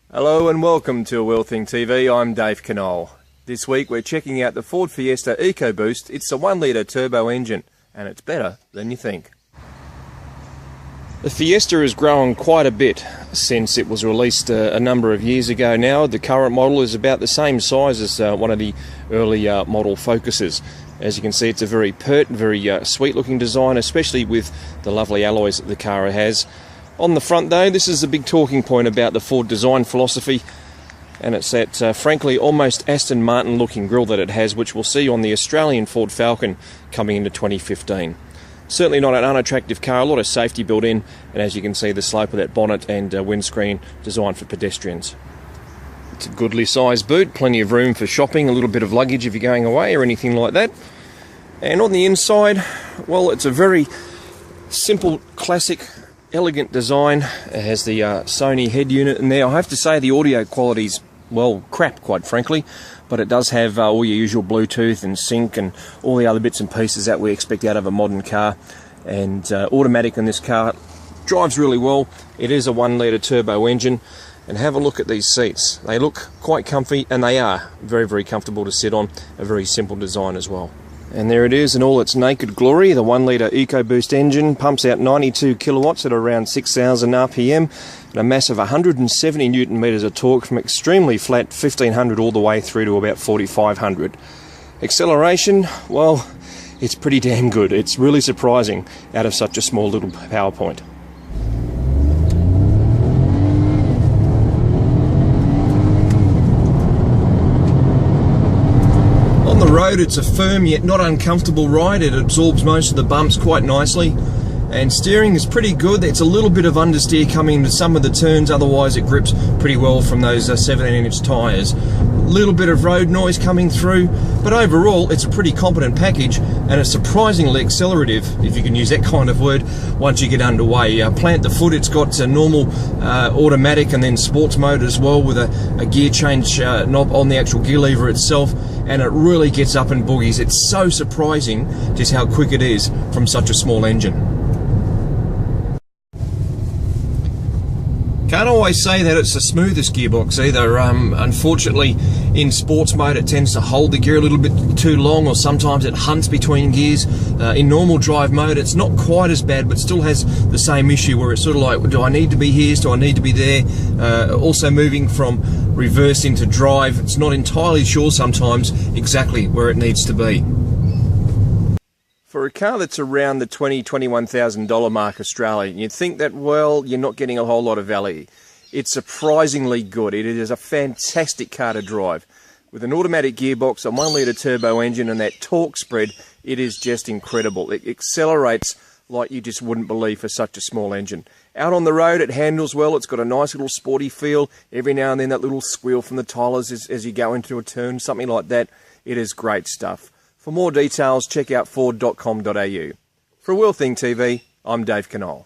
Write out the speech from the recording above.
Hello and welcome to A Wheel Thing TV. I'm Dave Knoll. This week we're checking out the Ford Fiesta EcoBoost. It's a 1 litre turbo engine and it's better than you think. The Fiesta has grown quite a bit since it was released a number of years ago now. The current model is about the same size as one of the early model Focuses. As you can see, it's a very pert, very sweet looking design, especially with the lovely alloys that the car has. On the front though, this is a big talking point about the Ford design philosophy, and it's that frankly almost Aston Martin looking grille that it has, which we'll see on the Australian Ford Falcon coming into 2015. Certainly not an unattractive car, a lot of safety built in, and as you can see the slope of that bonnet and windscreen designed for pedestrians. It's a goodly sized boot, plenty of room for shopping, a little bit of luggage if you're going away or anything like that. And on the inside, well, it's a very simple, classic, elegant design. It has the Sony head unit in there. I have to say the audio quality's, well, crap, quite frankly, but it does have all your usual Bluetooth and sync and all the other bits and pieces that we expect out of a modern car. And automatic in this car drives really well. It is a 1 litre turbo engine, and have a look at these seats. They look quite comfy, and they are very, very comfortable to sit on. A very simple design as well. And there it is in all its naked glory. The 1 litre EcoBoost engine pumps out 92 kilowatts at around 6,000 RPM and a massive 170 newton meters of torque from extremely flat 1500 all the way through to about 4500. Acceleration, well, it's pretty damn good. It's really surprising out of such a small little PowerPoint. On the road, it's a firm yet not uncomfortable ride. It absorbs most of the bumps quite nicely, and steering is pretty good. It's a little bit of understeer coming into some of the turns, otherwise it grips pretty well from those 17-inch tyres. A little bit of road noise coming through, but overall it's a pretty competent package, and it's surprisingly accelerative, if you can use that kind of word, once you get underway. Plant the foot, it's got a normal automatic and then sports mode as well, with a gear change knob on the actual gear lever itself, and it really gets up in boogies. It's so surprising just how quick it is from such a small engine. Can't always say that it's the smoothest gearbox either. Unfortunately, in sports mode it tends to hold the gear a little bit too long, or sometimes it hunts between gears. In normal drive mode it's not quite as bad, but still has the same issue where it's sort of like, do I need to be here, do I need to be there? Also moving from reverse into drive, it's not entirely sure sometimes exactly where it needs to be. For a car that's around the $21,000 mark Australian, you'd think that, well, you're not getting a whole lot of value. It's surprisingly good. It is a fantastic car to drive. With an automatic gearbox, a 1 litre turbo engine and that torque spread, it is just incredible. It accelerates like you just wouldn't believe for such a small engine. Out on the road it handles well, it's got a nice little sporty feel. Every now and then that little squeal from the tires as you go into a turn, something like that. It is great stuff. For more details, check out Ford.com.au. For A Wheel Thing TV, I'm Dave Knoll.